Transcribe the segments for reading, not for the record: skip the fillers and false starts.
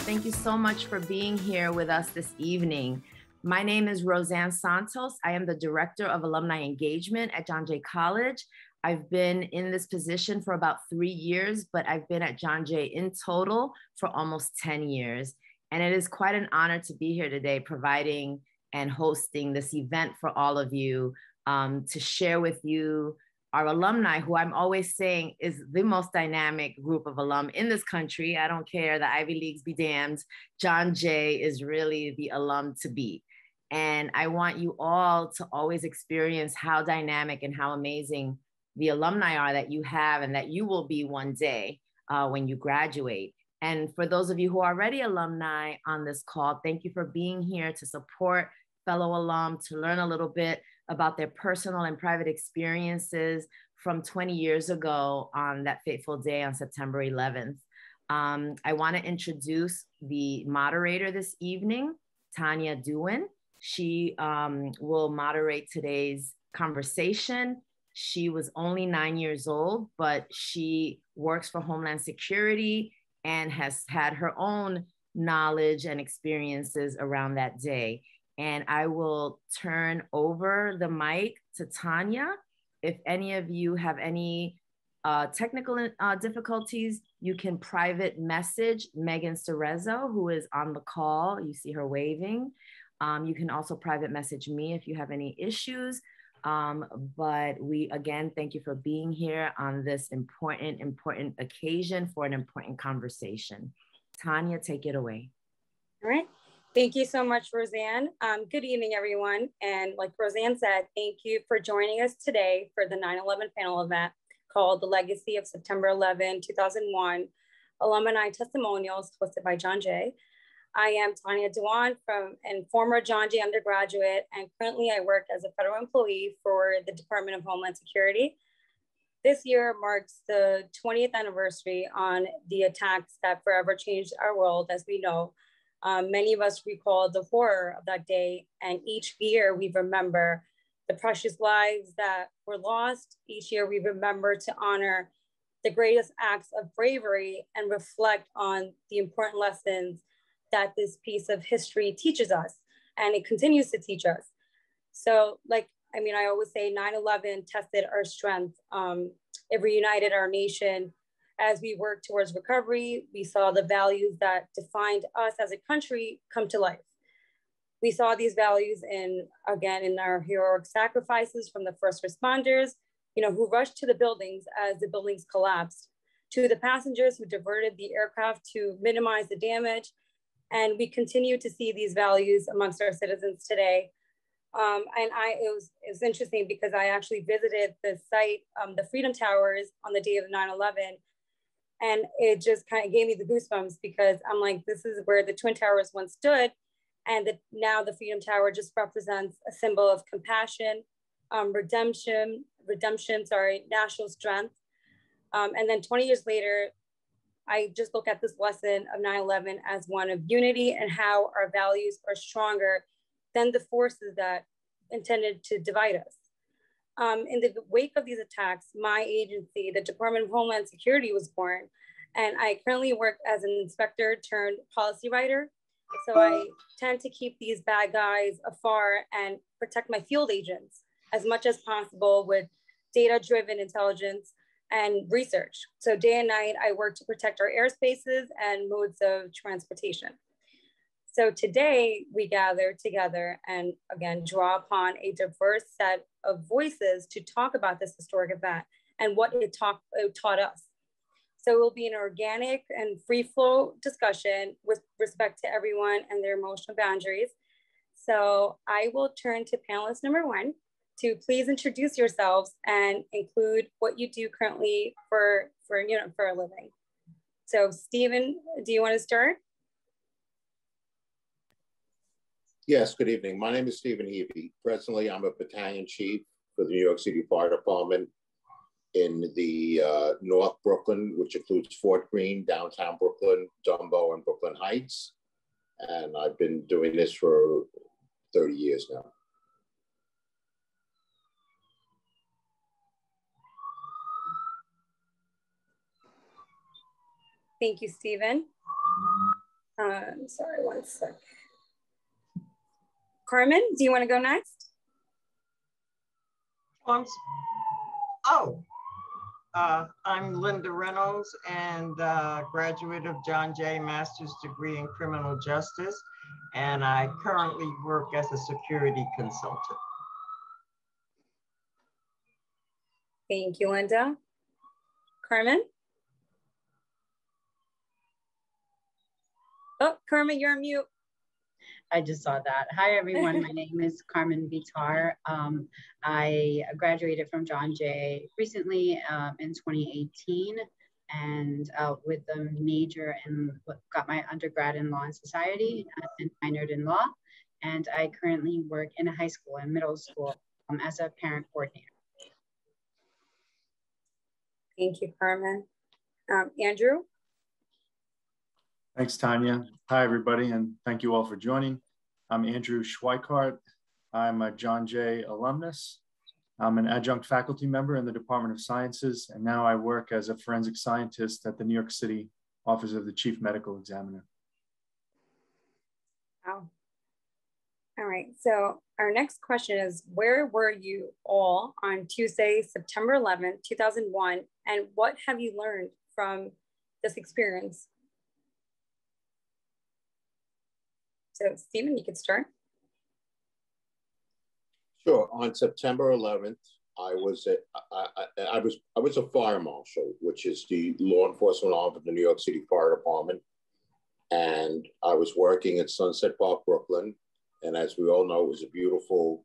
Thank you so much for being here with us this evening. My name is Roseanne Santos. I am the Director of Alumni Engagement at John Jay College. I've been in this position for about 3 years, but I've been at John Jay in total for almost 10 years. And it is quite an honor to be here today, providing and hosting this event for all of you, to share with you our alumni, who I'm always saying is the most dynamic group of alum in this country. I don't care, the Ivy Leagues be damned. John Jay is really the alum to beat. And I want you all to always experience how dynamic and how amazing the alumni are that you have and that you will be one day when you graduate. And for those of you who are already alumni on this call, thank you for being here to support fellow alum, to learn a little bit about their personal and private experiences from 20 years ago on that fateful day on September 11th. I want to introduce the moderator this evening, Tanya Dewan. She will moderate today's conversation. She was only 9 years old, but she works for Homeland Security and has had her own knowledge and experiences around that day. And I will turn over the mic to Tanya. If any of you have any technical difficulties, you can private message Megan Cerezo, who is on the call. You see her waving. You can also private message me if you have any issues. But we, again, thank you for being here on this important occasion for an important conversation. Tanya, take it away. All right. Thank you so much, Roseanne. Good evening, everyone. And like Roseanne said, thank you for joining us today for the 9/11 panel event called The Legacy of September 11, 2001, Alumni Testimonials, hosted by John Jay. I am Tanya Dewan, and former John Jay undergraduate, and currently I work as a federal employee for the Department of Homeland Security. This year marks the 20th anniversary on the attacks that forever changed our world, as we know. Many of us recall the horror of that day, and each year we remember the precious lives that were lost. Each year we remember to honor the greatest acts of bravery and reflect on the important lessons that this piece of history teaches us, and it continues to teach us. So I always say 9/11 tested our strength. It reunited our nation. As we work towards recovery, we saw the values that defined us as a country come to life. We saw these values in our heroic sacrifices from the first responders, who rushed to the buildings as the buildings collapsed, to the passengers who diverted the aircraft to minimize the damage. And we continue to see these values amongst our citizens today. It was interesting because I actually visited the site, the Freedom Towers, on the day of 9/11. And it just kind of gave me the goosebumps, because I'm like, this is where the Twin Towers once stood. And now the Freedom Tower just represents a symbol of compassion, redemption, national strength. And then 20 years later, I just look at this lesson of 9/11 as one of unity, and how our values are stronger than the forces that intended to divide us. In the wake of these attacks, my agency, the Department of Homeland Security, was born. And I currently work as an inspector turned policy writer. So I tend to keep these bad guys afar and protect my field agents as much as possible with data-driven intelligence and research. So day and night, I work to protect our airspaces and modes of transportation. So today we gather together and again, draw upon a diverse set of voices to talk about this historic event and what it taught us. So it will be an organic and free flow discussion with respect to everyone and their emotional boundaries. So I will turn to panelist number 1 to please introduce yourselves and include what you do currently for a living. So Stephen, do you want to start? Yes, good evening. My name is Stephen Heavey. Presently, I'm a battalion chief for the New York City Fire Department in the North Brooklyn, which includes Fort Greene, downtown Brooklyn, Dumbo, and Brooklyn Heights. And I've been doing this for 30 years now. Thank you, Stephen. Sorry, one sec. Carmen, do you want to go next? I'm Linda Reynolds and graduate of John Jay Master's degree in criminal justice. And I currently work as a security consultant. Thank you, Linda. Carmen? Oh, Carmen, you're on mute. I just saw that. Hi, everyone. My name is Carmen Vitar. I graduated from John Jay recently in 2018 and with a major in, got my undergrad in law and society and minored in law. And I currently work in a high school and middle school as a parent coordinator. Thank you, Carmen. Andrew? Thanks, Tanya. Hi, everybody, and thank you all for joining. I'm Andrew Schweikart. I'm a John Jay alumnus. I'm an adjunct faculty member in the Department of Sciences, and now I work as a forensic scientist at the New York City Office of the Chief Medical Examiner. Wow. All right, so our next question is, where were you all on Tuesday, September 11th, 2001, and what have you learned from this experience? So Stephen, you could start. Sure. On September 11th, I was a fire marshal, which is the law enforcement arm of the New York City Fire Department, and I was working at Sunset Park, Brooklyn. And as we all know, it was a beautiful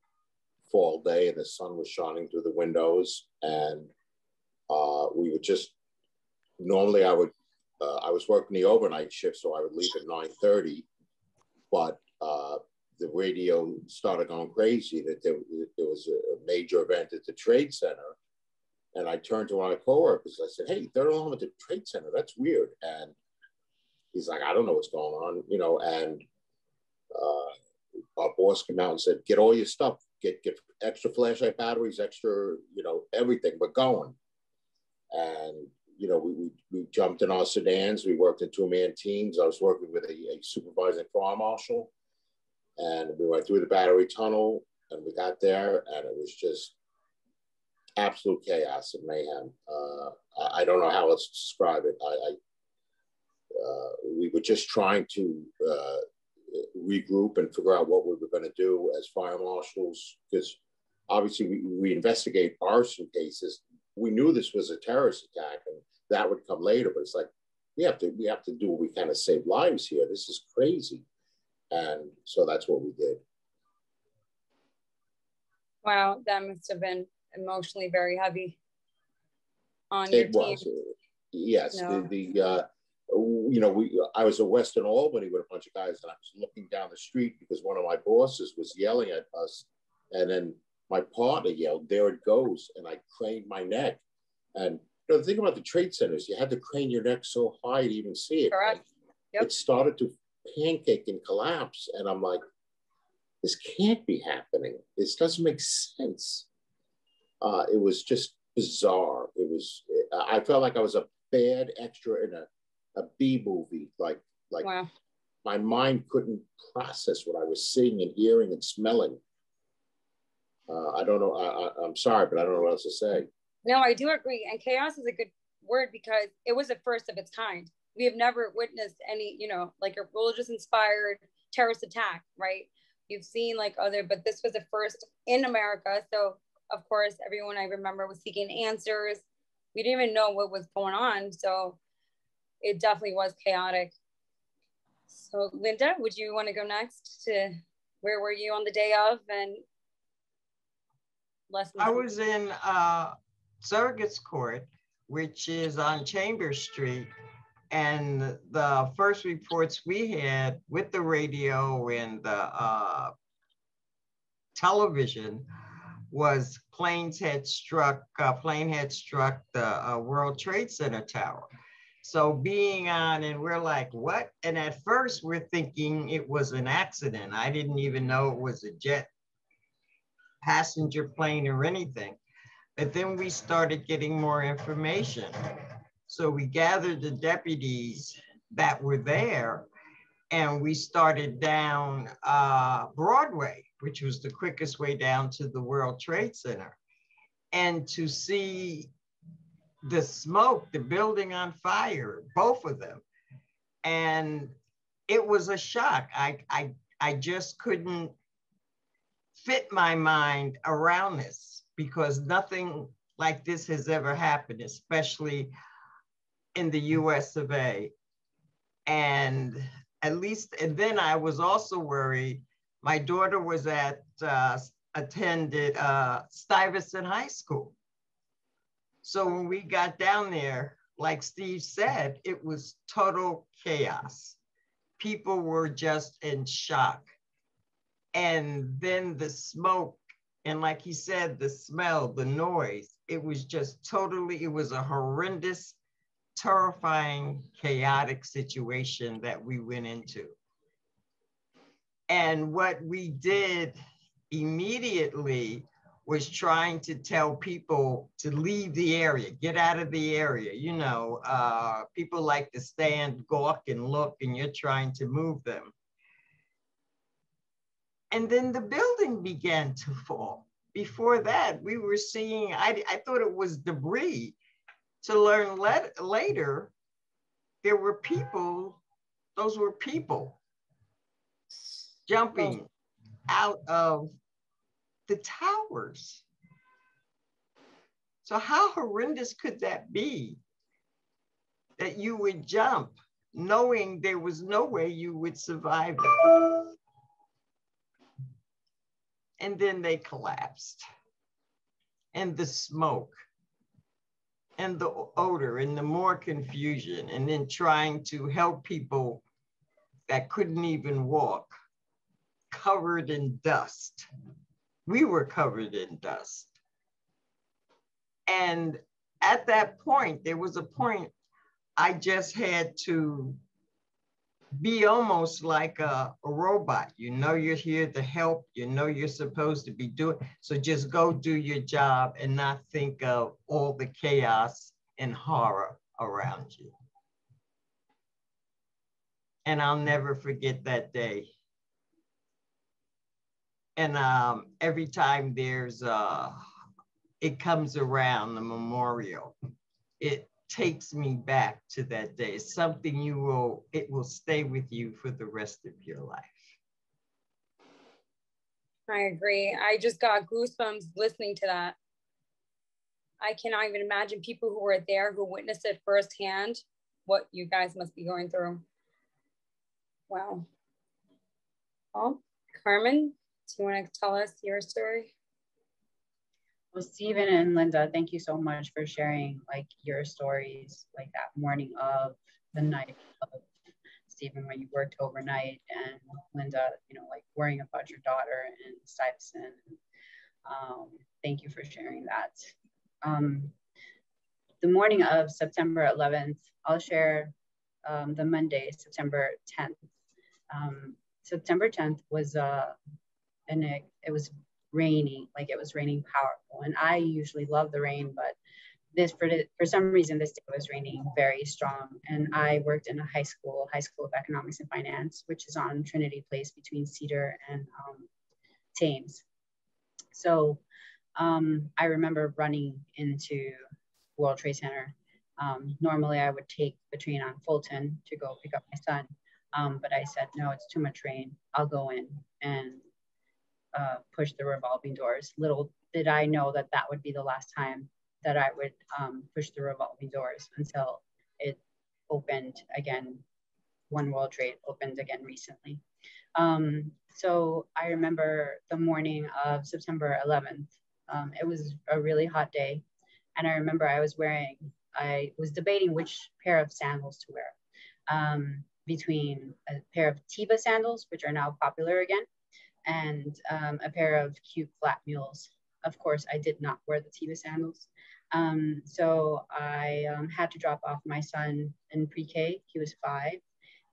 fall day, and the sun was shining through the windows. And we would just normally I was working the overnight shift, so I would leave at 9:30. But the radio started going crazy that there was a major event at the Trade Center. And I turned to one of my coworkers. I said, "Hey, they're all at the Trade Center. That's weird." And he's like, "I don't know what's going on," you know. And our boss came out and said, "Get all your stuff. Get extra flashlight batteries, extra, you know, everything. We're going." And you know, we jumped in our sedans. We worked in two-man teams. I was working with a supervising fire marshal, and we went through the Battery Tunnel, and we got there, and it was just absolute chaos and mayhem. I don't know how else to describe it. We were just trying to regroup and figure out what we were going to do as fire marshals, because obviously we investigate arson cases. We knew this was a terrorist attack, and that would come later. But it's like we have to do what we can to save lives here. This is crazy, and so that's what we did. Wow, that must have been emotionally very heavy on your team. It was, yes. No. You know, I was in Western Albany with a bunch of guys, and I was looking down the street because one of my bosses was yelling at us, and then my partner yelled, "There it goes," and I craned my neck. And you know, the thing about the trade centers, you had to crane your neck so high to even see it. Correct. Yep. It started to pancake and collapse, and I'm like, this can't be happening. This doesn't make sense. It was just bizarre. I felt like I was a bad extra in a B movie. Like wow. My mind couldn't process what I was seeing and hearing and smelling. I don't know. I'm sorry, but I don't know what else to say. No, I do agree. And chaos is a good word because it was the first of its kind. We have never witnessed any, you know, like a religious inspired terrorist attack, right? You've seen like other, but this was the first in America. So of course, everyone I remember was seeking answers. We didn't even know what was going on. So it definitely was chaotic. So Linda, would you want to go next to where were you on the day of and lessons? I was in Surrogate's Court, which is on Chambers Street. And the first reports we had with the radio and the television was plane had struck the World Trade Center tower. So being on, and we're like, what? And at first we're thinking it was an accident. I didn't even know it was a jet passenger plane or anything. But then we started getting more information. So we gathered the deputies that were there, and we started down Broadway, which was the quickest way down to the World Trade Center. And to see the smoke, the building on fire, both of them. And it was a shock. I just couldn't fit my mind around this because nothing like this has ever happened, especially in the US of A. And at least, and then I was also worried. My daughter was attended Stuyvesant High School. So when we got down there, like Steve said, it was total chaos. People were just in shock. And then the smoke, and like he said, the smell, the noise, it was just totally, it was a horrendous, terrifying, chaotic situation that we went into. And what we did immediately was trying to tell people to leave the area, get out of the area. You know, people like to stand, gawk and look, and you're trying to move them. And then the building began to fall. Before that, we were seeing, I thought it was debris. To learn later, there were people, those were people jumping out of the towers. So how horrendous could that be? That you would jump knowing there was no way you would survive it. And then they collapsed. And the smoke and the odor and the more confusion, and then trying to help people that couldn't even walk, covered in dust. We were covered in dust. And at that point, there was a point I just had to be almost like a robot. You know you're here to help, you know you're supposed to be doing, so just go do your job and not think of all the chaos and horror around you. And I'll never forget that day. And every time there's, it comes around, the memorial, it takes me back to that day. It's something it will stay with you for the rest of your life. I agree. I just got goosebumps listening to that. I cannot even imagine people who were there, who witnessed it firsthand, what you guys must be going through. Wow. Well, Carmen, do you want to tell us your story? Well, Stephen and Linda, thank you so much for sharing like your stories, like that morning of the night of Stephen, when you worked overnight, and Linda, you know, like worrying about your daughter in Stuyvesant. Thank you for sharing that. The morning of September 11th, I'll share the Monday, September 10th. September 10th was, it was raining, like it was raining powerful. And I usually love the rain, but this, for some reason, this day was raining very strong. And I worked in a high school of economics and finance, which is on Trinity Place between Cedar and Thames. So I remember running into World Trade Center. Normally I would take the train on Fulton to go pick up my son. But I said, no, it's too much rain. I'll go in and push the revolving doors. Little did I know that that would be the last time that I would push the revolving doors until it opened again. One World Trade opened again recently. So I remember the morning of September 11th. It was a really hot day. And I remember I was debating which pair of sandals to wear, between a pair of Teva sandals, which are now popular again, and a pair of cute flat mules. Of course, I did not wear the Teva sandals. So I had to drop off my son in pre-K. He was 5.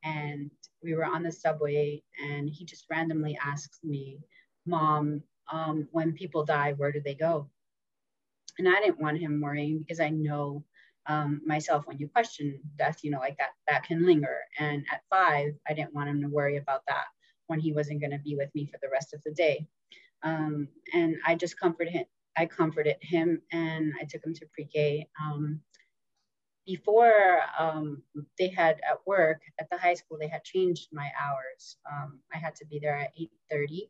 And we were on the subway, and he just randomly asked me, Mom, when people die, where do they go? And I didn't want him worrying, because I know myself when you question death, you know, like that can linger. And at 5, I didn't want him to worry about that when he wasn't going to be with me for the rest of the day. And I just comforted him and I took him to pre-K. Before they had at work at the high school, they had changed my hours. I had to be there at 8:30,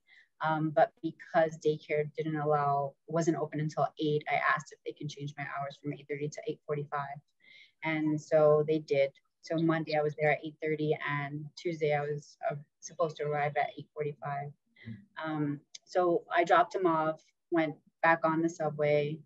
but because daycare wasn't open until 8, I asked if they can change my hours from 8:30 to 8:45. And so they did. So Monday I was there at 8:30 and Tuesday I was supposed to arrive at 8:45. So I dropped him off, went back on the subway,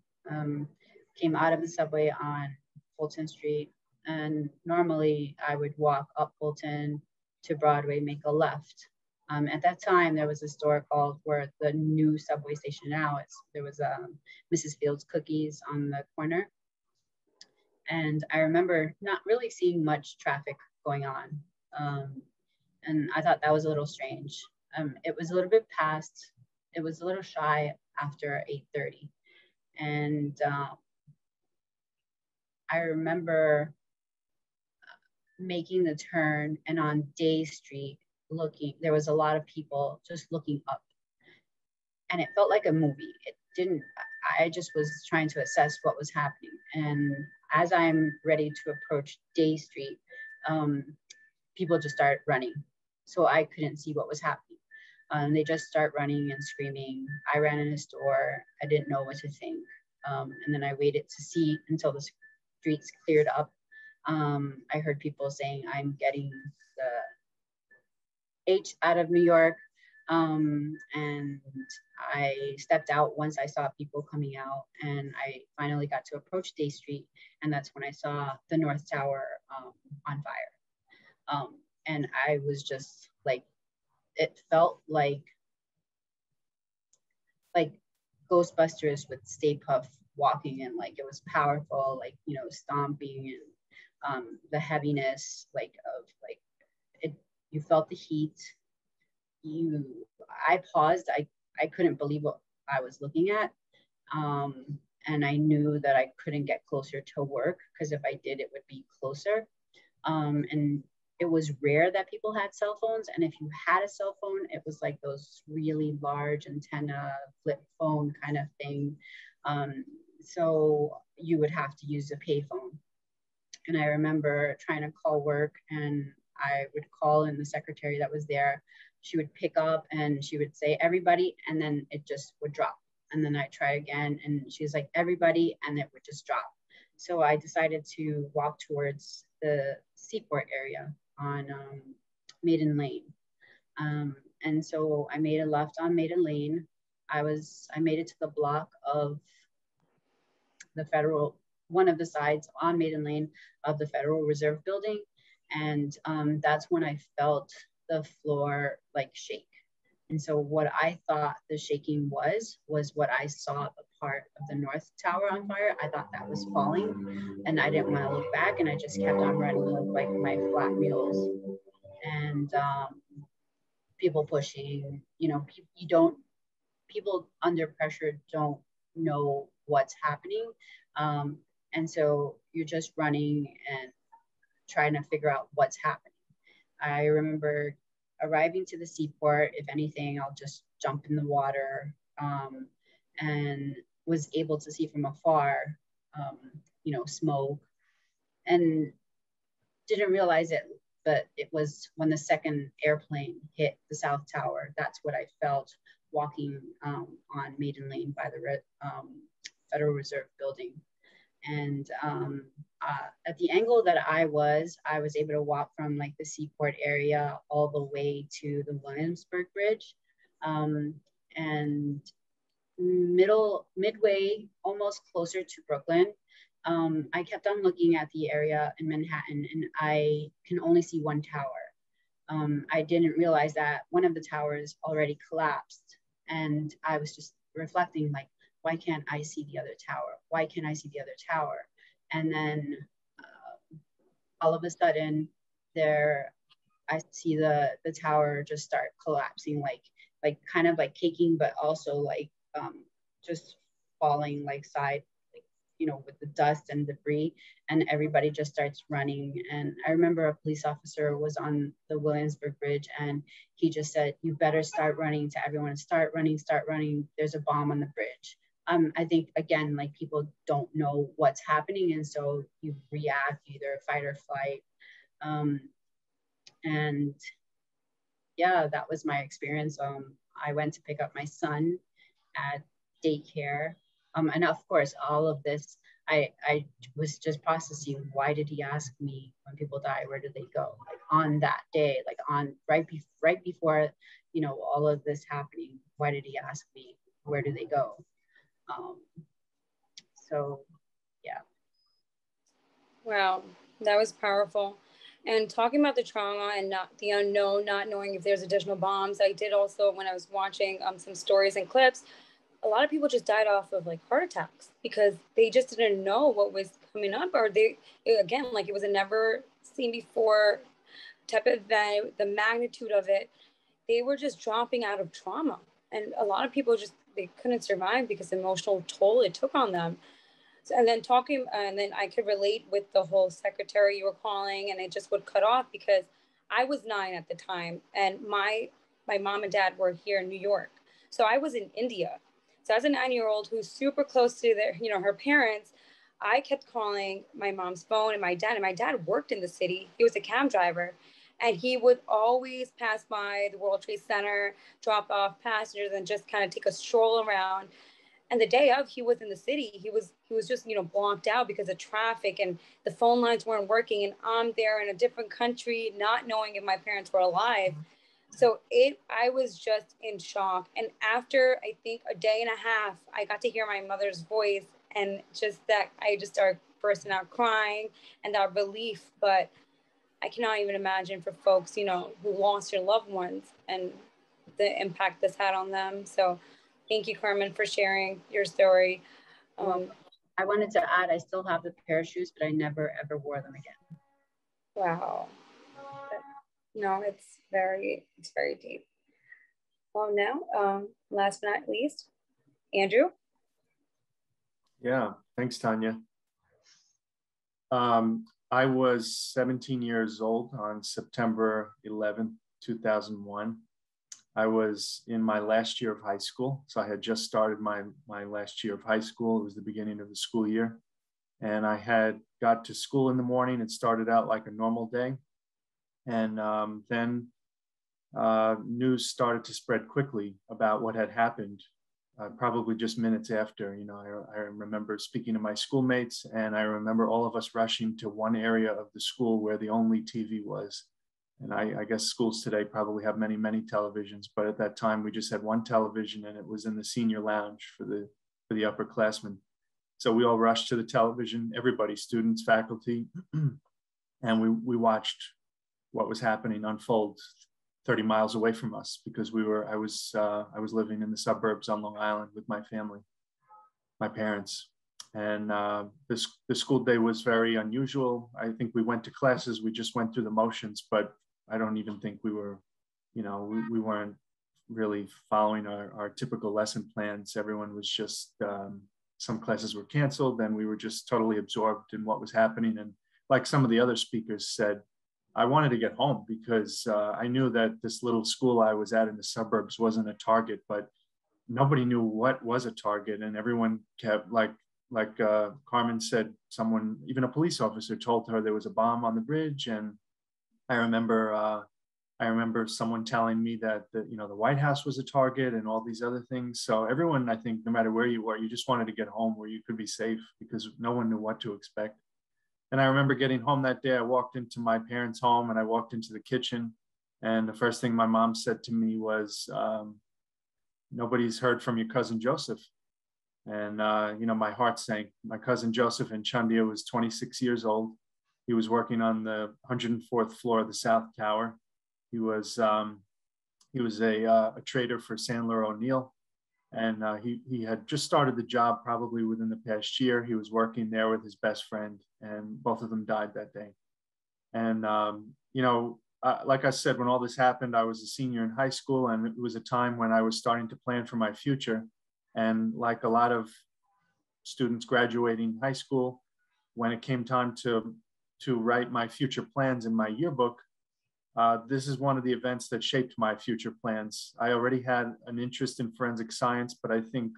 came out of the subway on Fulton Street, and normally I would walk up Fulton to Broadway, make a left. At that time, there was a store called where the new subway station now is. There was Mrs. Fields Cookies on the corner. And I remember not really seeing much traffic going on. And I thought that was a little strange. It was a little bit past, it was a little shy after 8:30. And I remember making the turn and on Day Street there was a lot of people just looking up. And it felt like a movie. I just was trying to assess what was happening. And as I'm ready to approach Day Street, people just started running. So I couldn't see what was happening. They just start running and screaming. I ran in a store. I didn't know what to think. And then I waited to see until the streets cleared up. I heard people saying, I'm getting the H out of New York. And I stepped out once I saw people coming out, and I finally got to approach Day Street. And that's when I saw the North Tower on fire. And I was just like, it felt like Ghostbusters with Stay Puft walking in, like it was powerful, like, you know, stomping and the heaviness, like of like it, you felt the heat. I paused, I couldn't believe what I was looking at. And I knew that I couldn't get closer to work because if I did, it would be closer. And it was rare that people had cell phones. And if you had a cell phone, it was like those really large antenna flip phone kind of thing. So you would have to use a payphone. And I remember trying to call work, and I would call, and the secretary that was there, she would pick up and she would say, everybody, and then it just would drop. And then I try again, and she was like, everybody, and it would just drop. So I decided to walk towards the Seaport area on Maiden Lane. And so I made a left on Maiden Lane. I made it to the block of the Federal, one of the sides on Maiden Lane of the Federal Reserve Building. And that's when I felt the floor like shake. And so what I thought the shaking was what I saw the part of the North Tower on fire. I thought that was falling, and I didn't want to look back, and I just kept on running with like my flat mules. And people pushing, you know, people under pressure don't know what's happening. And so you're just running and trying to figure out what's happening. I remember arriving to the seaport. If anything, I'll just jump in the water, and was able to see from afar, you know, smoke, and didn't realize it, but it was when the second airplane hit the South Tower. That's what I felt walking on Maiden Lane by the Federal Reserve Building. And at the angle that I was able to walk from like the Seaport area all the way to the Williamsburg Bridge. And midway, almost closer to Brooklyn, I kept on looking at the area in Manhattan, and I can only see one tower. I didn't realize that one of the towers already collapsed, and I was just reflecting like, why can't I see the other tower? Why can't I see the other tower? And then all of a sudden I see the tower just start collapsing, like kind of like caking, but also like just falling like you know, with the dust and debris, and everybody just starts running. And I remember a police officer was on the Williamsburg Bridge, and he just said, "You better start running," to everyone. Start running, start running. There's a bomb on the bridge. I think, again, like, people don't know what's happening, and so you react, either fight or flight. And yeah, that was my experience. I went to pick up my son at daycare. And of course, all of this, I was just processing, why did he ask me when people die, where did they go? Like, on that day, like on right before, you know, all of this happening, why did he ask me, where do they go? So yeah. Wow, that was powerful. And talking about the trauma and not the unknown, not knowing if there's additional bombs, I did also, when I was watching some stories and clips, a lot of people just died off of like heart attacks because they just didn't know what was coming up, or they, again, like, it was a never seen before type of event, the magnitude of it. They were just dropping out of trauma. And a lot of people just, they couldn't survive because the emotional toll it took on them. So, and then talking, and then I could relate with the whole secretary you were calling, and it just would cut off because I was 9 at the time, and my mom and dad were here in New York. So I was in India. So as a 9-year-old who's super close to their, you know, her parents, I kept calling my mom's phone and my dad worked in the city. He was a cab driver, and he would always pass by the World Trade Center, drop off passengers, and just kind of take a stroll around. And the day of, he was in the city. He was just, you know, blocked out because of traffic, and the phone lines weren't working. And I'm there in a different country, not knowing if my parents were alive. So I was just in shock. And after, I think, a day and a half, I got to hear my mother's voice, and just that, I just started bursting out crying, and that relief. But I cannot even imagine for folks, you know, who lost their loved ones and the impact this had on them. So thank you, Carmen, for sharing your story. I wanted to add, I still have the pair of shoes, but I never, ever wore them again. Wow. No, it's very deep. Well, now, last but not least, Andrew. Yeah, thanks, Tanya. I was 17 years old on September 11th, 2001. I was in my last year of high school. So I had just started my last year of high school. It was the beginning of the school year. And I had got to school in the morning. It started out like a normal day. And then news started to spread quickly about what had happened, probably just minutes after. You know, I remember speaking to my schoolmates, and I remember all of us rushing to one area of the school where the only TV was. And I guess schools today probably have many, many televisions, but at that time we just had one television, and it was in the senior lounge for the upperclassmen. So we all rushed to the television, everybody, students, faculty, and we watched what was happening unfold 30 miles away from us, because I was living in the suburbs on Long Island with my family, my parents. And the school day was very unusual. I think we went to classes, we just went through the motions, but I don't even think we were, you know, we weren't really following our typical lesson plans. Everyone was just, some classes were canceled, and we were just totally absorbed in what was happening. And like some of the other speakers said, I wanted to get home because I knew that this little school I was at in the suburbs wasn't a target, but nobody knew what was a target. And everyone kept, like Carmen said, someone, even a police officer, told her there was a bomb on the bridge. And I remember someone telling me that the White House was a target and all these other things. So everyone, I think, no matter where you were, you just wanted to get home where you could be safe, because no one knew what to expect. And I remember getting home that day. I walked into my parents' home, and I walked into the kitchen, and the first thing my mom said to me was, "Nobody's heard from your cousin Joseph." And my heart sank. My cousin Joseph in Chandia was 26 years old. He was working on the 104th floor of the South Tower. He was a trader for Sandler O'Neill. And he had just started the job probably within the past year. He was working there with his best friend, and both of them died that day. And, like I said, when all this happened, I was a senior in high school, and it was a time when I was starting to plan for my future. And like a lot of students graduating high school. When it came time to write my future plans in my yearbook, this is one of the events that shaped my future plans. I already had an interest in forensic science, but I think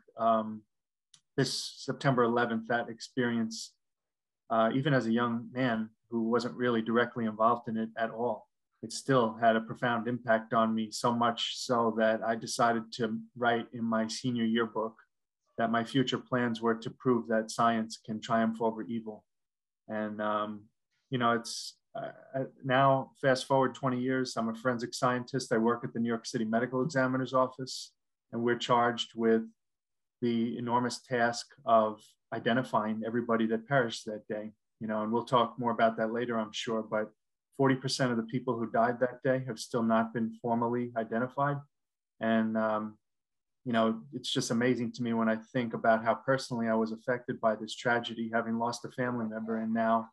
this September 11th, that experience, even as a young man who wasn't really directly involved in it at all, it still had a profound impact on me, so much so that I decided to write in my senior yearbook that my future plans were to prove that science can triumph over evil. And, you know, it's now fast forward 20 years, I'm a forensic scientist. I work at the New York City Medical Examiner's Office, and we're charged with the enormous task of identifying everybody that perished that day. You know, and we'll talk more about that later, I'm sure, but 40% of the people who died that day have still not been formally identified. And, you know, it's just amazing to me when I think about how personally I was affected by this tragedy, having lost a family member. And now,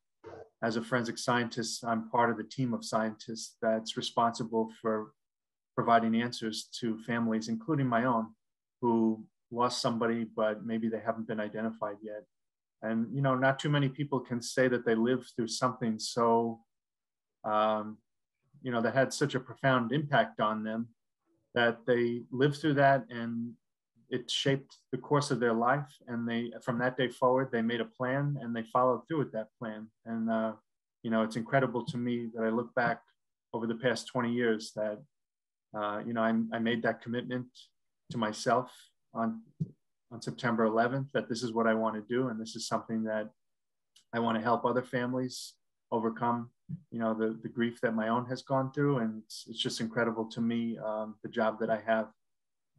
as a forensic scientist, I'm part of the team of scientists that's responsible for providing answers to families, including my own, who lost somebody, but maybe they haven't been identified yet. And, you know, not too many people can say that they lived through something so, you know, that had such a profound impact on them, that they lived through that and it shaped the course of their life. And they, from that day forward, they made a plan and they followed through with that plan. And, you know, it's incredible to me that I look back over the past 20 years that, you know, I made that commitment to myself on September 11th, that this is what I want to do. And this is something that I want to help other families overcome, you know, the grief that my own has gone through. And it's just incredible to me, the job that I have,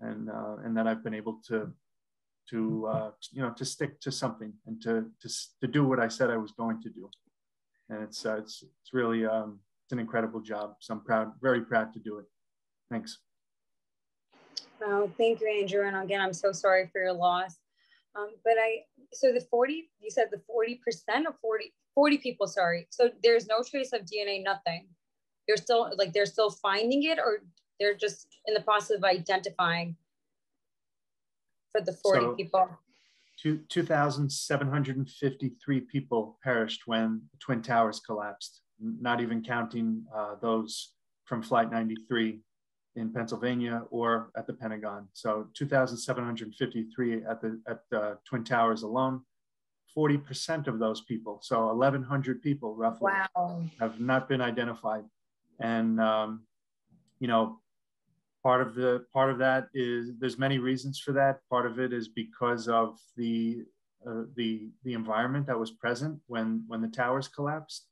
and that I've been able to you know, to stick to something and to do what I said I was going to do. And it's really, it's an incredible job. So I'm proud, very proud to do it. Thanks. Well, thank you, Andrew. And again, I'm so sorry for your loss. But so the 40, you said the 40% or 40 people, sorry. So there's no trace of DNA, nothing. They're still finding it, or they're just in the process of identifying for the 40 people? 2,753 people perished when the Twin Towers collapsed, not even counting those from Flight 93 in Pennsylvania or at the Pentagon. So 2,753 at the Twin Towers alone. 40% of those people, so 1,100 people roughly, wow, have not been identified. And you know, part of that is, there's many reasons for that. Part of it is because of the environment that was present when the towers collapsed.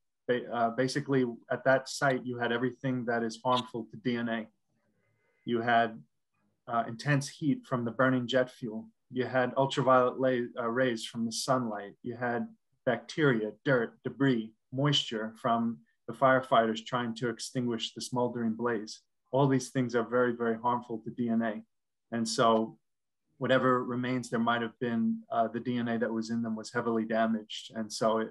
Basically, at that site, you had everything that is harmful to DNA. You had intense heat from the burning jet fuel. You had ultraviolet rays from the sunlight. You had bacteria, dirt, debris, moisture from the firefighters trying to extinguish the smoldering blaze. All these things are very, very harmful to DNA. And so whatever remains there might have been, the DNA that was in them was heavily damaged. And so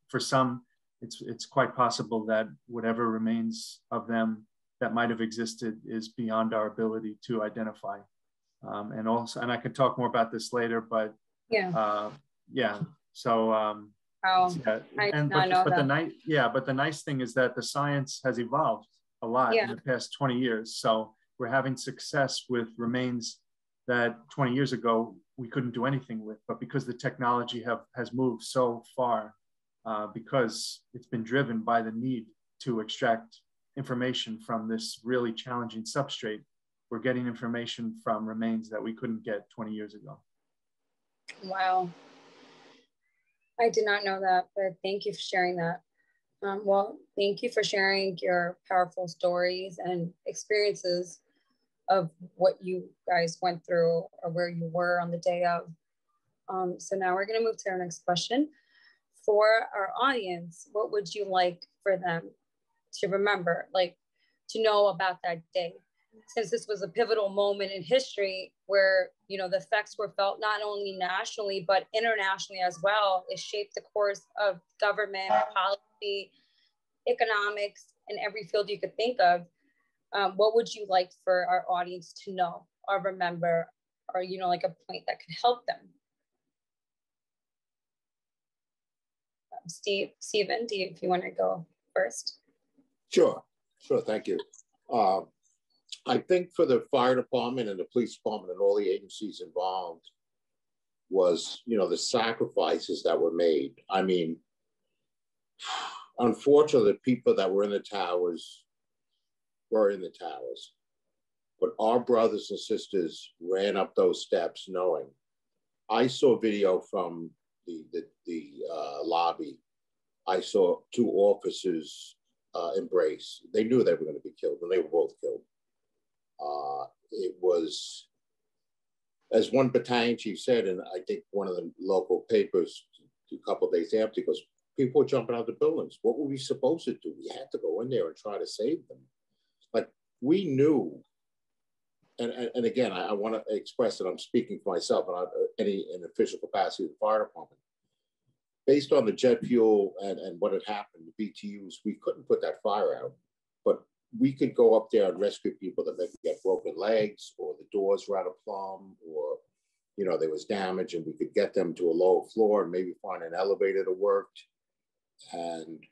for some, it's quite possible that whatever remains of them that might have existed is beyond our ability to identify. And I could talk more about this later, but yeah. So but the nice thing is that the science has evolved a lot in the past 20 years. So we're having success with remains that 20 years ago we couldn't do anything with, but because the technology has moved so far, because it's been driven by the need to extract information from this really challenging substrate, we're getting information from remains that we couldn't get 20 years ago. Wow. I did not know that, but thank you for sharing that. Well, thank you for sharing your powerful stories and experiences of what you guys went through or where you were on the day of. So now we're going to move to our next question. For our audience, what would you like for them to remember, like to know about that day? Since this was a pivotal moment in history where, you know, the effects were felt not only nationally, but internationally as well. It shaped the course of government, policy, economics, and every field you could think of. What would you like for our audience to know or remember, or, you know, like a point that could help them? Stephen, if you want to go first? Sure, thank you. I think for the fire department and the police department and all the agencies involved was, the sacrifices that were made. I mean, unfortunately, the people that were in the towers were in the towers, but our brothers and sisters ran up those steps knowing. I saw video from the lobby. I saw two officers embrace. They knew they were going to be killed, and they were both killed. It was, as one battalion chief said, and I think one of the local papers a couple of days after, he goes, people were jumping out the buildings. What were we supposed to do? We had to go in there and try to save them. Like, we knew, and again, I want to express that I'm speaking for myself and not in official capacity of the fire department. Based on the jet fuel and what had happened, the BTUs, we couldn't put that fire out, but we could go up there and rescue people that maybe get broken legs, or the doors were out of plumb, or, there was damage, and we could get them to a lower floor and maybe find an elevator that worked. And,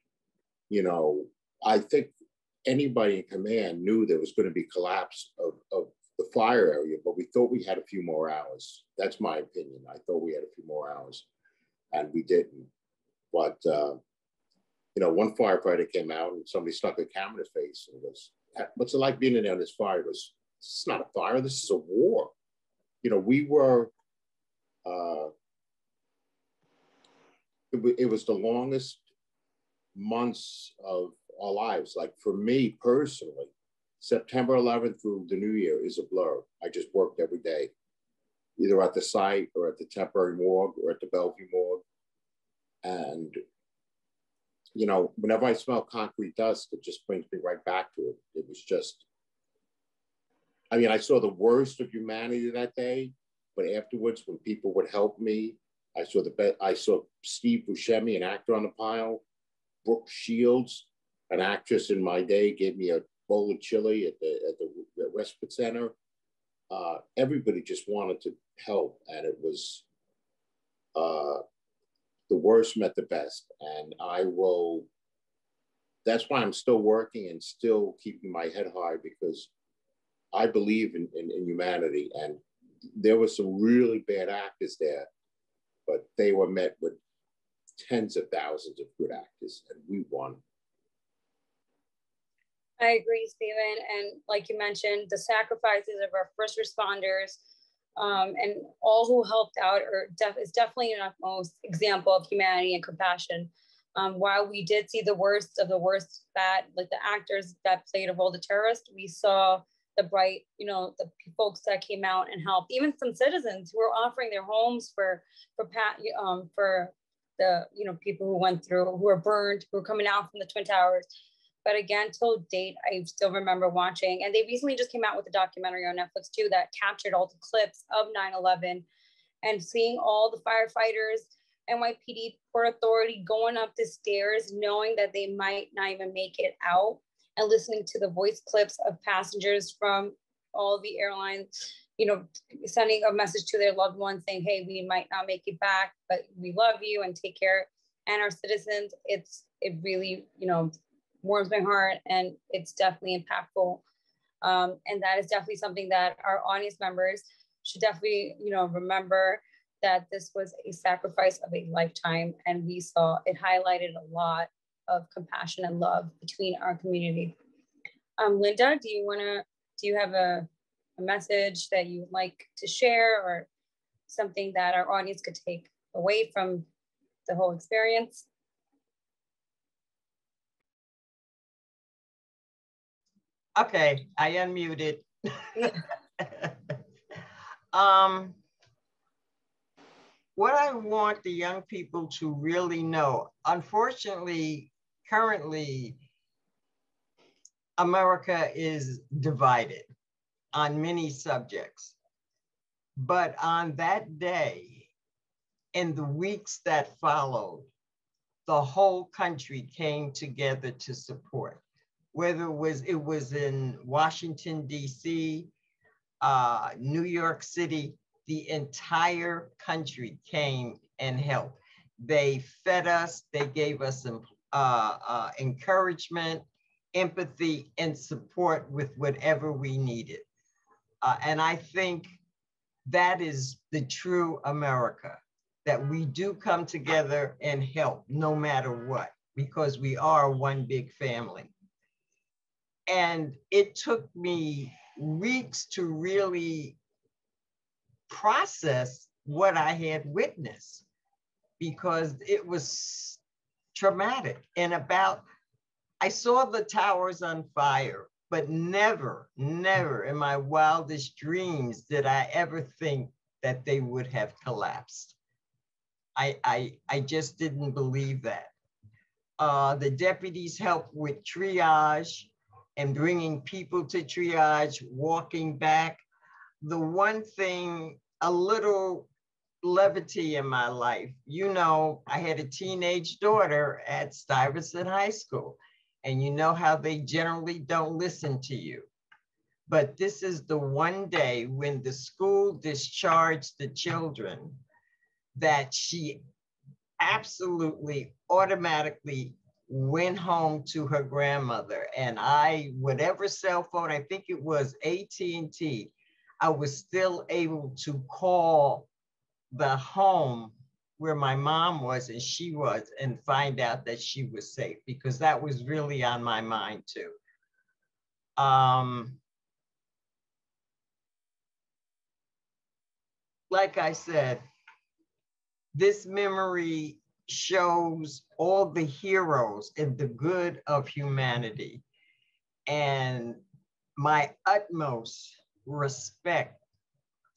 I think anybody in command knew there was going to be collapse of the fire area, but we thought we had a few more hours. That's my opinion. I thought we had a few more hours, and we didn't. But, one firefighter came out and somebody stuck a camera in his face and goes, what's it like being in there on this fire? He goes, this is not a fire, this is a war. We were, it was the longest months of our lives. Like, for me personally, September 11th through the new year is a blur. I just worked every day, either at the site or at the temporary morgue or at the Bellevue morgue. And, whenever I smell concrete dust, it just brings me right back to it. It was just, I saw the worst of humanity that day, but afterwards, when people would help me, I saw Steve Buscemi, an actor on the pile, Brooke Shields, an actress in my day, gave me a bowl of chili at the respite center. Everybody just wanted to help, and it was the worst met the best. And that's why I'm still working and still keeping my head high, because I believe in humanity. And there were some really bad actors there, but they were met with tens of thousands of good actors, and we won. I agree, Stephen. And like you mentioned, the sacrifices of our first responders and all who helped out is definitely an utmost example of humanity and compassion. While we did see the worst of the worst, like the actors that played a role, the terrorist, we saw the bright, the folks that came out and helped, even some citizens who were offering their homes for the, people who went through, who were burned, who were coming out from the Twin Towers. But again, till date, I still remember watching, and they recently just came out with a documentary on Netflix too, that captured all the clips of 9/11, and seeing all the firefighters, NYPD, Port Authority going up the stairs, knowing that they might not even make it out, and listening to the voice clips of passengers from all the airlines, sending a message to their loved ones saying, hey, we might not make it back, but we love you and take care. And our citizens, it really, warms my heart, and it's definitely impactful. And that is definitely something that our audience members should definitely, remember, that this was a sacrifice of a lifetime. And we saw it highlighted a lot of compassion and love between our community. Linda, do you have a message that you would like to share, or something that our audience could take away from the whole experience? Okay, I unmuted. What I want the young people to really know, unfortunately, currently, America is divided on many subjects. But on that day, in the weeks that followed, the whole country came together to support. Whether it was in Washington, D.C., New York City, the entire country came and helped. They fed us, they gave us some encouragement, empathy, and support with whatever we needed. And I think that is the true America, that we do come together and help no matter what, because we are one big family. And it took me weeks to really process what I had witnessed, because it was traumatic. And I saw the towers on fire, but never, never in my wildest dreams did I ever think that they would have collapsed. I just didn't believe that. The deputies helped with triage and bringing people to triage, walking back. The one thing, a little levity in my life, you know, I had a teenage daughter at Stuyvesant High School, and you know how they generally don't listen to you. But this is the one day when the school discharged the children that she absolutely automatically went home to her grandmother. And whatever cell phone, I think it was AT&T, I was still able to call the home where my mom was and she was, and find out that she was safe, because that was really on my mind too. Like I said, this memory shows all the heroes and the good of humanity, and my utmost respect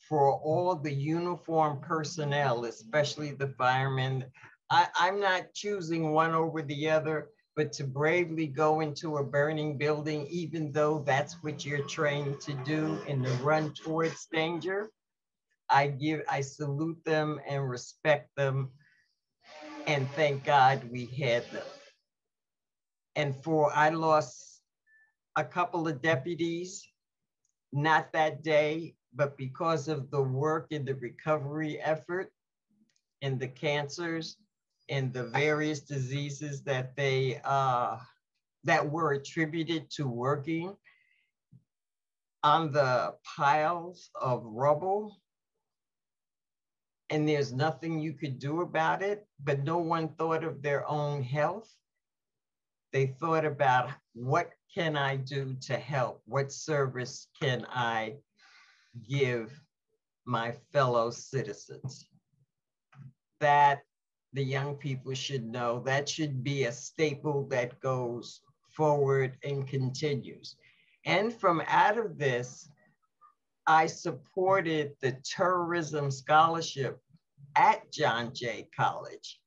for all the uniformed personnel, especially the firemen. I'm not choosing one over the other, but to bravely go into a burning building, even though that's what you're trained to do in the run towards danger, I salute them and respect them, and thank God we had them. And I lost a couple of deputies, not that day, but because of the work in the recovery effort and the cancers and the various diseases that that were attributed to working on the piles of rubble. And there's nothing you could do about it, but no one thought of their own health. They thought about, what can I do to help? What service can I give my fellow citizens? That the young people should know. That should be a staple that goes forward and continues. And from out of this, I supported the tourism scholarship at John Jay College,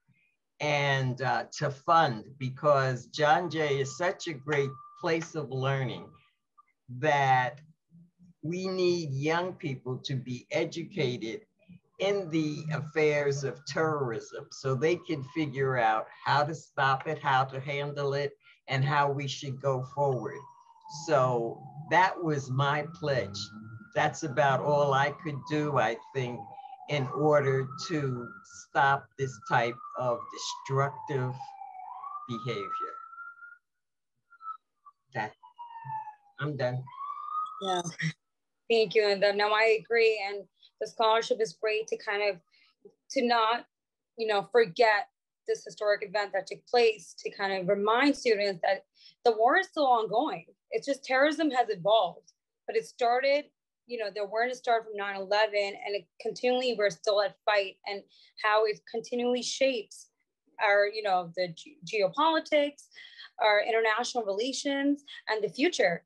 and to fund, because John Jay is such a great place of learning that we need young people to be educated in the affairs of tourism so they can figure out how to stop it, how to handle it, and how we should go forward. So that was my pledge. That's about all I could do, I think, in order to stop this type of destructive behavior. I'm done. Yeah, thank you, Linda. No, I agree. And the scholarship is great to not, forget this historic event that took place, to kind of remind students that the war is still ongoing. It's just terrorism has evolved, but it started, the awareness started from 9/11, and it continually, we're still at fight, and how it continually shapes our, the geopolitics, our international relations, and the future.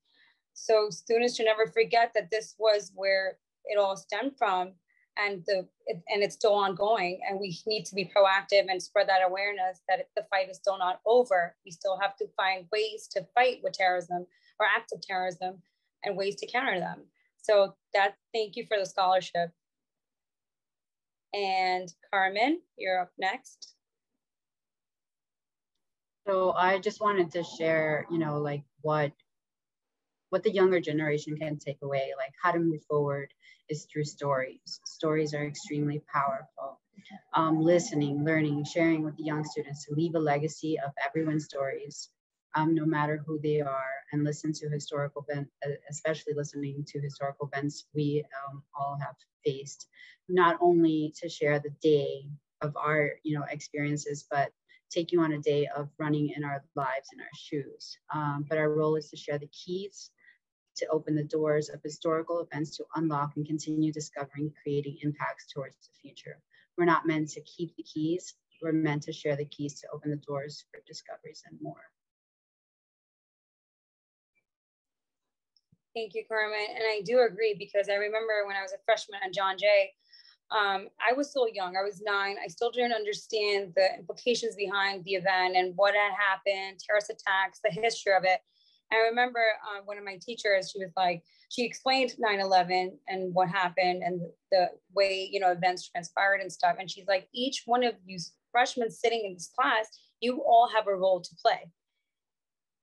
So students should never forget that this was where it all stemmed from, and it's still ongoing, and we need to be proactive and spread that awareness that the fight is still not over. We still have to find ways to fight with terrorism or acts of terrorism and ways to counter them. So thank you for the scholarship. And Carmen, you're up next. So I just wanted to share, like what the younger generation can take away, like how to move forward is through stories. Stories are extremely powerful. listening, learning, sharing with the young students to leave a legacy of everyone's stories, no matter who they are, and listen to historical events, especially listening to historical events we all have faced, not only to share the day of our experiences, but take you on a day of running in our lives in our shoes. But our role is to share the keys to open the doors of historical events to unlock and continue discovering, creating impacts towards the future. We're not meant to keep the keys. We're meant to share the keys to open the doors for discoveries and more. Thank you, Carmen. And I do agree, because I remember when I was a freshman at John Jay, I was still young. I was 9. I still didn't understand the implications behind the event and what had happened, terrorist attacks, the history of it. I remember one of my teachers, she explained 9/11 and what happened and the way, events transpired and stuff. And she's like, each one of you freshmen sitting in this class, you all have a role to play.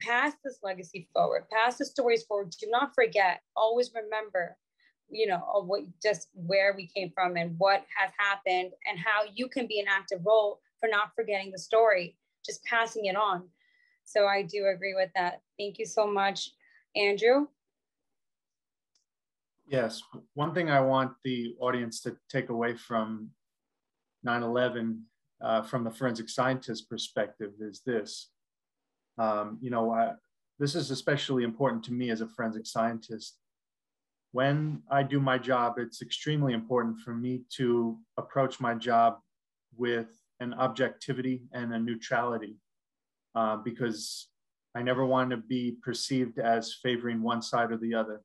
Pass this legacy forward, pass the stories forward. Do not forget, always remember, just where we came from and what has happened and how you can be an active role for not forgetting the story, just passing it on. So I do agree with that. Thank you so much. Andrew? Yes, one thing I want the audience to take away from 9/11 from the forensic scientist perspective is this. This is especially important to me as a forensic scientist. When I do my job, it's extremely important for me to approach my job with an objectivity and a neutrality, because I never want to be perceived as favoring one side or the other.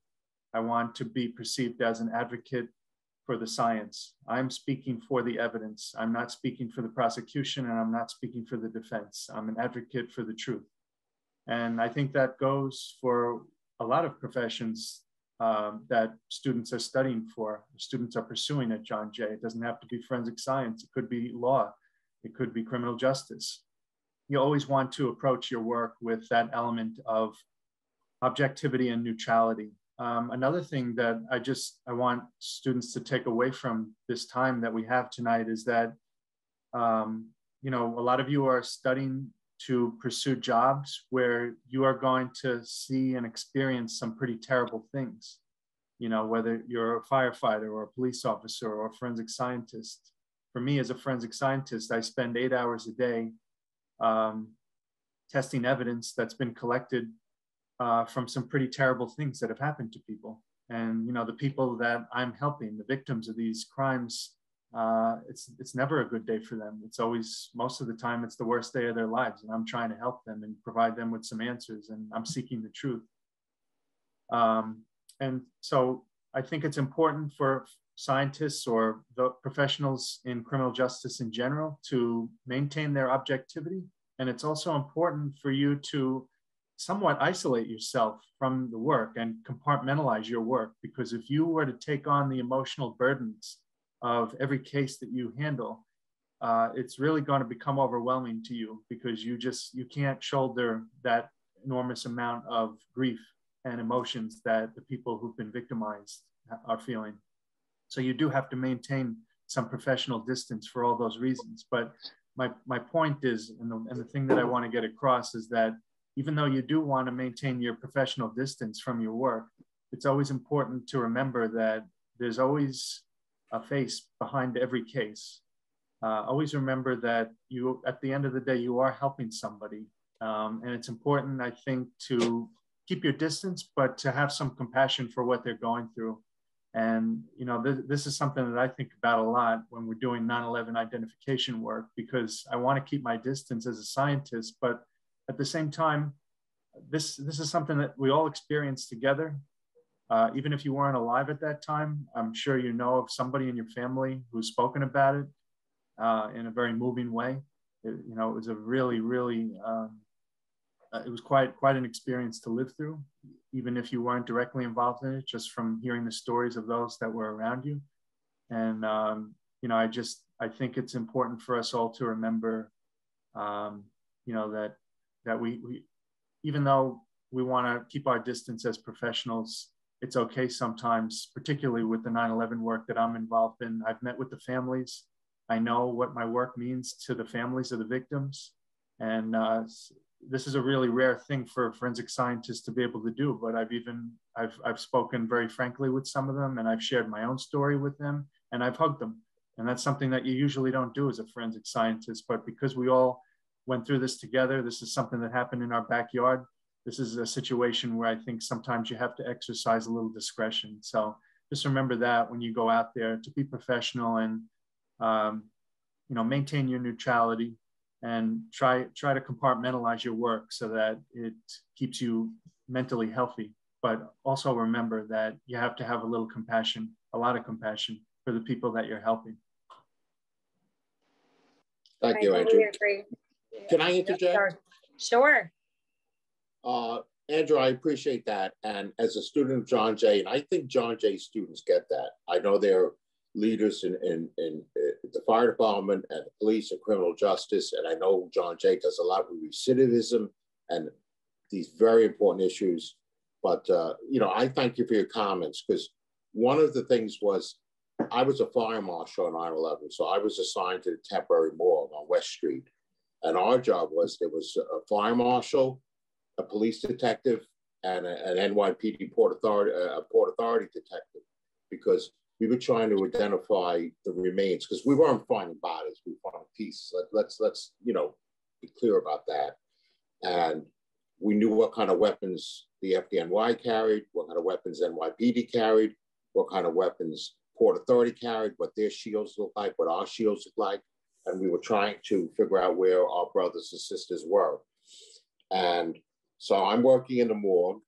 I want to be perceived as an advocate for the science. I'm speaking for the evidence. I'm not speaking for the prosecution, and I'm not speaking for the defense. I'm an advocate for the truth. And I think that goes for a lot of professions that students are studying for, students are pursuing at John Jay. It doesn't have to be forensic science. It could be law. It could be criminal justice. You always want to approach your work with that element of objectivity and neutrality. Another thing that I want students to take away from this time that we have tonight is that, a lot of you are studying to pursue jobs where you are going to see and experience some pretty terrible things. Whether you're a firefighter or a police officer or a forensic scientist. For me, as a forensic scientist, I spend 8 hours a day testing evidence that's been collected from some pretty terrible things that have happened to people. And the people that I'm helping, the victims of these crimes, it's never a good day for them. It's always, most of the time, it's the worst day of their lives. And I'm trying to help them and provide them with some answers, and I'm seeking the truth. And so I think it's important for scientists or the professionals in criminal justice in general to maintain their objectivity. And it's also important for you to somewhat isolate yourself from the work and compartmentalize your work, because if you were to take on the emotional burdens of every case that you handle, it's really going to become overwhelming to you, because you can't shoulder that enormous amount of grief and emotions that the people who've been victimized are feeling. So you do have to maintain some professional distance for all those reasons. But my point is, and the thing that I want to get across is that even though you do want to maintain your professional distance from your work, it's always important to remember that there's always a face behind every case. Always remember that you, at the end of the day, you are helping somebody. And it's important, I think, to keep your distance, but to have some compassion for what they're going through. And, this is something that I think about a lot when we're doing 9/11 identification work, because I want to keep my distance as a scientist, but at the same time, this is something that we all experience together. Even if you weren't alive at that time, I'm sure you know of somebody in your family who's spoken about it in a very moving way. It was a really, really, it was quite an experience to live through, even if you weren't directly involved in it, just from hearing the stories of those that were around you. And, I think it's important for us all to remember, that we even though we want to keep our distance as professionals, it's okay sometimes, particularly with the 9/11 work that I'm involved in. I've met with the families I know what my work means to the families of the victims. And this is a really rare thing for forensic scientists to be able to do, but I've spoken very frankly with some of them, and I've shared my own story with them, and I've hugged them. And that's something that you usually don't do as a forensic scientist, but because we all went through this together, this is something that happened in our backyard. This is a situation where I think sometimes you have to exercise a little discretion. So just remember that when you go out there, to be professional and you know, maintain your neutrality and try to compartmentalize your work so that it keeps you mentally healthy. But also remember that you have to have a little compassion, a lot of compassion for the people that you're helping. Thank you, Andrew. Agree. Can I interject? Sure. Andrew, I appreciate that. And as a student of John Jay, and I think John Jay students get that. I know they're leaders in the fire department and the police and criminal justice. And I know John Jay does a lot with recidivism and these very important issues. But, you know, I thank you for your comments, because one of the things was I was a fire marshal on 9/11. So I was assigned to the temporary morgue on West Street. And our job was, there was a fire marshal, a police detective, and an NYPD Port Authority detective, because we were trying to identify the remains, because we weren't finding bodies, we were finding pieces. Let's you know, be clear about that. And we knew what kind of weapons the FDNY carried, what kind of weapons NYPD carried, what kind of weapons Port Authority carried, what their shields looked like, what our shields looked like. And we were trying to figure out where our brothers and sisters were. And so I'm working in the morgue,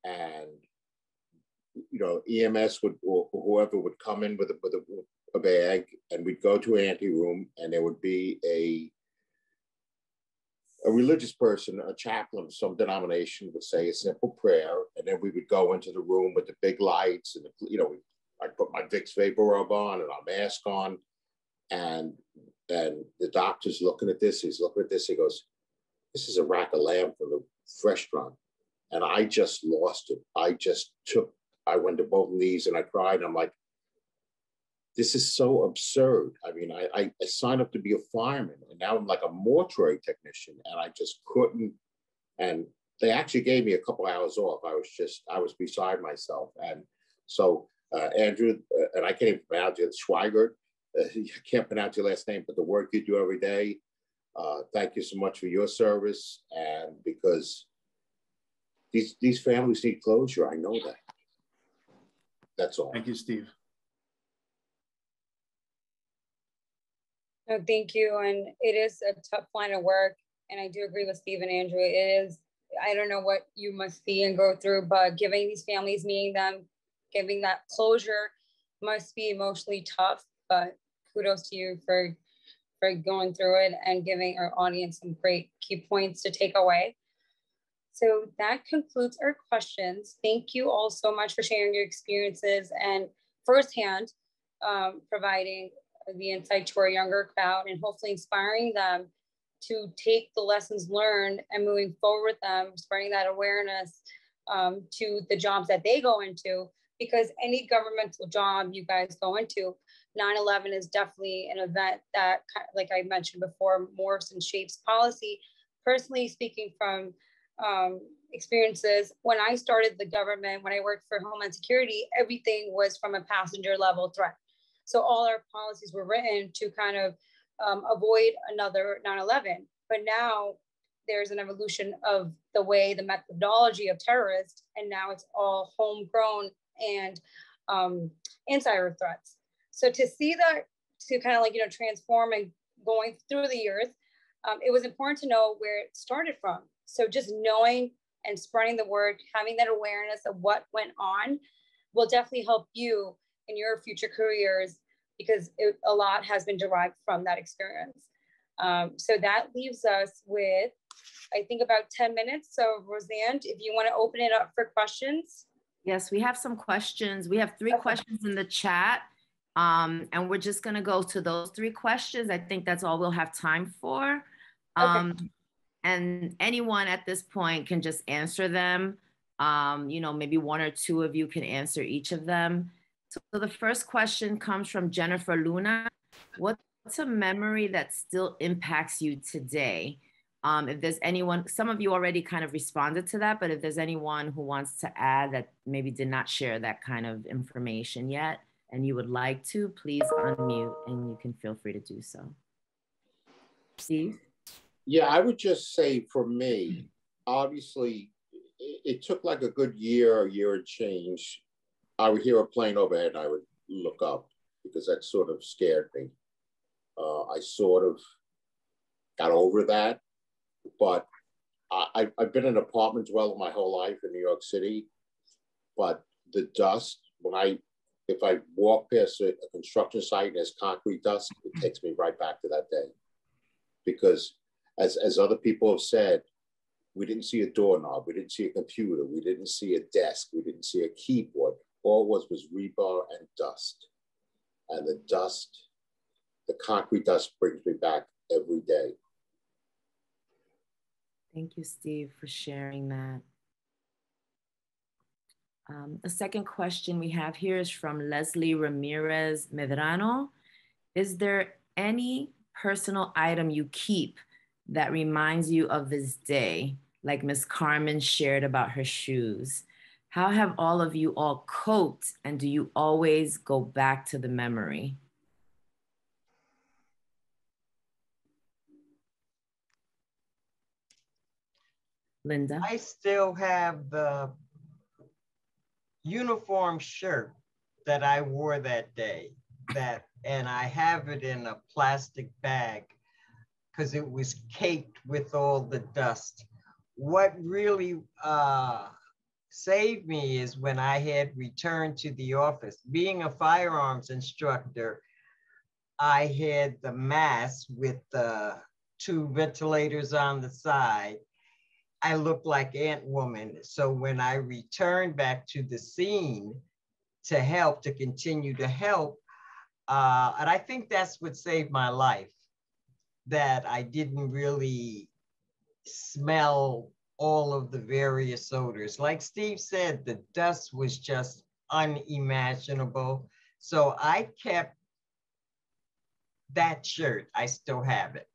and you know, EMS would, or whoever would come in with a bag, and we'd go to an anteroom, and there would be a religious person, a chaplain of some denomination, would say a simple prayer, and then we would go into the room with the big lights, and you know, I'd put my Vicks vapor rub on and our mask on, and the doctor's looking at this, he's looking at this, he goes, "This is a rack of lamb from the restaurant." And I just lost it. I went to both knees and I cried. And I'm like, this is so absurd. I mean, I signed up to be a fireman, and now I'm like a mortuary technician, and I just couldn't. And they actually gave me a couple hours off. I was beside myself. And so Andrew, and I can't even pronounce it, Schweikart, I can't pronounce your last name, but the work you do every day, thank you so much for your service. And because these families need closure, I know that. That's all. Thank you, Steve. No, thank you. And it is a tough line of work. And I do agree with Steve and Andrew. It is, I don't know what you must see and go through, but giving these families, meeting them, giving that closure must be emotionally tough. But kudos to you for going through it and giving our audience some great key points to take away. So that concludes our questions. Thank you all so much for sharing your experiences and firsthand providing the insight to our younger crowd, and hopefully inspiring them to take the lessons learned and moving forward with them, spreading that awareness to the jobs that they go into, because any governmental job you guys go into, 9/11 is definitely an event that, like I mentioned before, morphs and shapes policy. Personally speaking from experiences, when I started the government, when I worked for Homeland Security, everything was from a passenger level threat. So all our policies were written to kind of avoid another 9/11. But now there's an evolution of the way, the methodology of terrorists, and now it's all homegrown and insider threats. So to see that, to kind of like, you know, transform and going through the years, it was important to know where it started from. So just knowing and spreading the word, having that awareness of what went on will definitely help you in your future careers, because a lot has been derived from that experience. So that leaves us with, I think, about 10 minutes. So Roseanne, if you want to open it up for questions. Yes, we have some questions. We have 3 questions in the chat. And we're just going to go to those 3 questions. I think that's all we'll have time for. And anyone at this point can just answer them. You know, maybe 1 or 2 of you can answer each of them. So the first question comes from Jennifer Luna. What's a memory that still impacts you today? If there's anyone, some of you already kind of responded to that, but if there's anyone who wants to add that maybe did not share that kind of information yet, and you would like to, please unmute and you can feel free to do so. Steve? Yeah, I would just say for me, obviously, it took like a good year and change. I would hear a plane overhead and I would look up because that sort of scared me. I sort of got over that, but I've been an apartment dweller my whole life in New York City, but the dust, if I walk past a construction site and there's concrete dust, it takes me right back to that day. Because as other people have said, we didn't see a doorknob, we didn't see a computer, we didn't see a desk, we didn't see a keyboard. All it was rebar and dust. And the dust, the concrete dust brings me back every day. Thank you, Steve, for sharing that. The second question we have here is from Leslie Ramirez Medrano. Is there any personal item you keep that reminds you of this day, like Miss Carmen shared about her shoes? How have all of you all coped, and do you always go back to the memory? Linda? I still have the uniform shirt that I wore that day, and I have it in a plastic bag because it was caked with all the dust. What really saved me is when I had returned to the office. Being a firearms instructor, I had the mask with the 2 ventilators on the side. I looked like Ant Woman. So when I returned back to the scene to continue to help, and I think that's what saved my life, that I didn't really smell all of the various odors. Like Steve said, the dust was just unimaginable. So I kept that shirt. I still have it.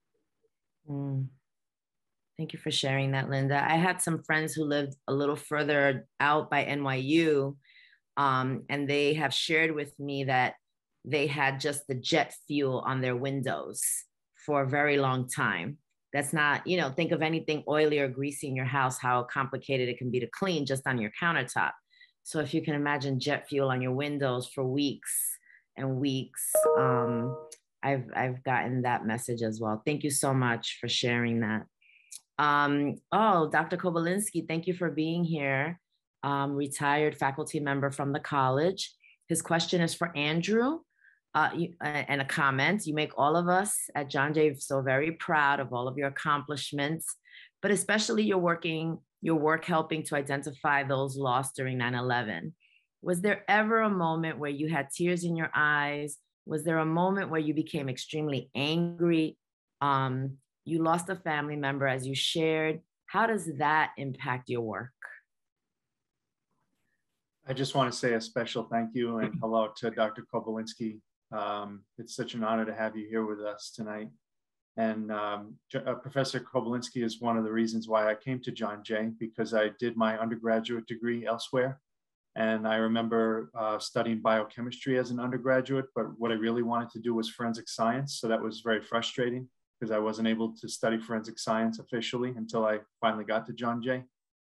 Thank you for sharing that, Linda. I had some friends who lived a little further out by NYU, and they have shared with me that they had just the jet fuel on their windows for a very long time. That's not, you know, think of anything oily or greasy in your house, how complicated it can be to clean just on your countertop. So if you can imagine jet fuel on your windows for weeks and weeks, I've gotten that message as well. Thank you so much for sharing that. Oh, Dr. Kobolinsky, thank you for being here. Retired faculty member from the college. His question is for Andrew, and a comment. You make all of us at John Jay so very proud of all of your accomplishments, but especially your work helping to identify those lost during 9/11. Was there ever a moment where you had tears in your eyes? Was there a moment where you became extremely angry? You lost a family member, as you shared. How does that impact your work? I just want to say a special thank you and hello to Dr. Kobolinsky. It's such an honor to have you here with us tonight. And Professor Kobolinsky is one of the reasons why I came to John Jay, because I did my undergraduate degree elsewhere. And I remember studying biochemistry as an undergraduate, but what I really wanted to do was forensic science. So that was very frustrating because I wasn't able to study forensic science officially until I finally got to John Jay.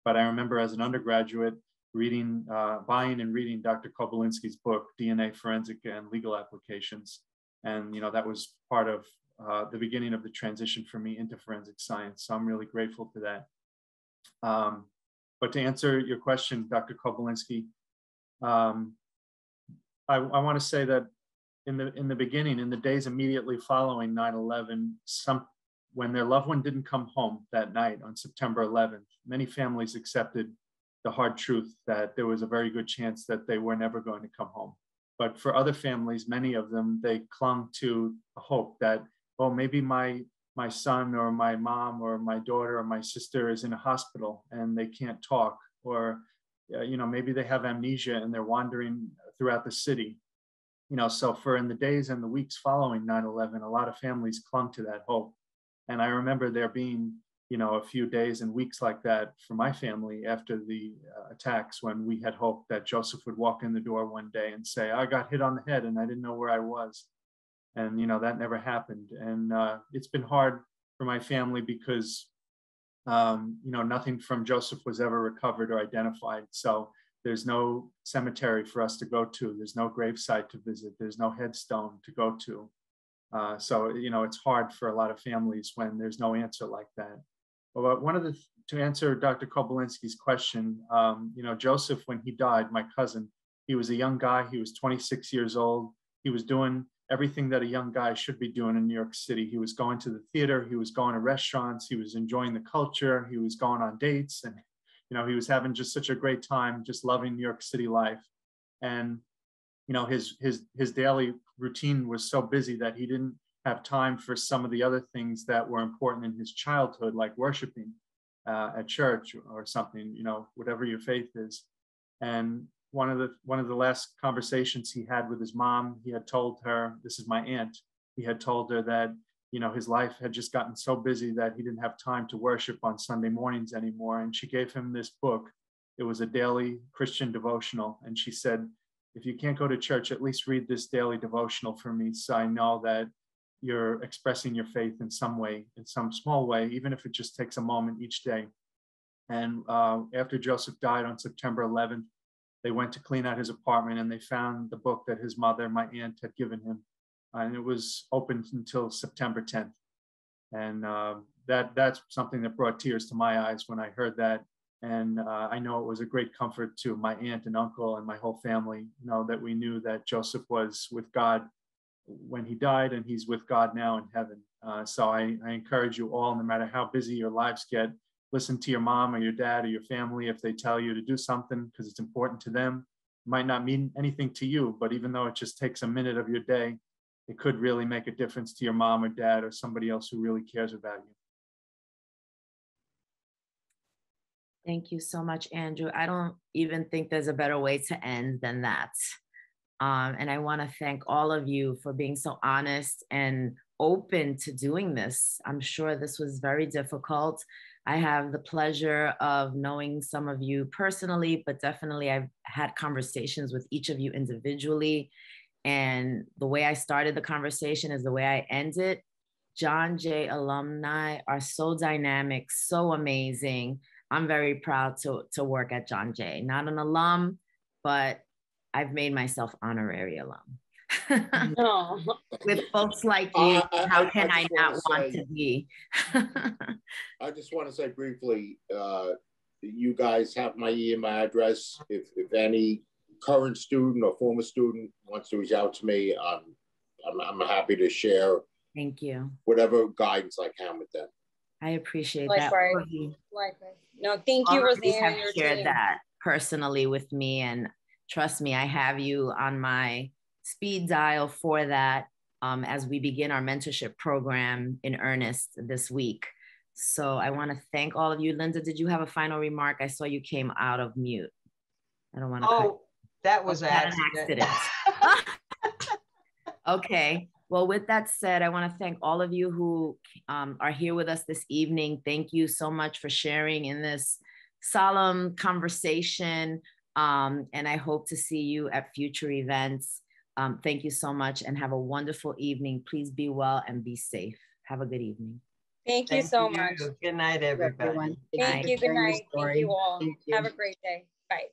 But I remember as an undergraduate reading, buying and reading Dr. Kobolinsky's book, DNA Forensic and Legal Applications. And, you know, that was part of the beginning of the transition for me into forensic science. So I'm really grateful for that. But to answer your question, Dr. Kobolinsky, I want to say that in the beginning, in the days immediately following 9/11, when their loved one didn't come home that night on September 11th, many families accepted the hard truth that there was a very good chance that they were never going to come home. But for other families, many of them, they clung to a hope that, oh, maybe my son or my mom or my daughter or my sister is in a hospital and they can't talk, or you know, maybe they have amnesia and they're wandering throughout the city. You know, so for in the days and the weeks following 9/11, a lot of families clung to that hope. And I remember there being, you know, a few days and weeks like that for my family after the attacks, when we had hoped that Joseph would walk in the door one day and say, I got hit on the head and I didn't know where I was. And, you know, that never happened. And it's been hard for my family because, you know, nothing from Joseph was ever recovered or identified. So there's no cemetery for us to go to. There's no gravesite to visit. There's no headstone to go to. So, you know, it's hard for a lot of families when there's no answer like that. But to answer Dr. Kobolinski's question, you know, Joseph, when he died, my cousin, he was a young guy. He was 26 years old. He was doing everything that a young guy should be doing in New York City. He was going to the theater. He was going to restaurants. He was enjoying the culture. He was going on dates. And, you know, he was having just such a great time, just loving New York City life. And, you know, his daily routine was so busy that he didn't have time for some of the other things that were important in his childhood, like worshiping at church or something, you know, whatever your faith is. And one of the last conversations he had with his mom, he had told her, this is my aunt, he had told her that, you know, his life had just gotten so busy that he didn't have time to worship on Sunday mornings anymore. And she gave him this book. It was a daily Christian devotional. And she said, if you can't go to church, at least read this daily devotional for me, so I know that you're expressing your faith in some way, in some small way, even if it just takes a moment each day. And after Joseph died on September 11th, they went to clean out his apartment and they found the book that his mother, my aunt, had given him. And it was open until September 10th. And that's something that brought tears to my eyes when I heard that. And I know it was a great comfort to my aunt and uncle and my whole family, you know, that we knew that Joseph was with God when he died, and he's with God now in heaven. So I encourage you all, no matter how busy your lives get, listen to your mom or your dad or your family if they tell you to do something because it's important to them. It might not mean anything to you, but even though it just takes a minute of your day, it could really make a difference to your mom or dad or somebody else who really cares about you. Thank you so much, Andrew. I don't even think there's a better way to end than that. And I want to thank all of you for being so honest and open to doing this. I'm sure this was very difficult. I have the pleasure of knowing some of you personally, but definitely I've had conversations with each of you individually. And the way I started the conversation is the way I end it. John Jay alumni are so dynamic, so amazing. I'm very proud to work at John Jay. Not an alum, but I've made myself honorary alum. No. With folks like you, how can I not want to be? I just want to say briefly, you guys have my email address. If any current student or former student wants to reach out to me, I'm happy to share. Thank you. Whatever guidance I can with them. I appreciate Likewise. that. Likewise. No, thank you, Roseanne. Have shared that personally with me, and trust me, I have you on my speed dial for that as we begin our mentorship program in earnest this week. So I want to thank all of you. Linda, did you have a final remark? I saw you came out of mute. I don't want to. Oh, that was an accident. Okay. Well, with that said, I want to thank all of you who are here with us this evening. Thank you so much for sharing in this solemn conversation. And I hope to see you at future events. Thank you so much and have a wonderful evening. Please be well and be safe. Have a good evening. Thank you so much. Good night, everybody. Thank you. Good night. Thank you all. Have a great day. Bye.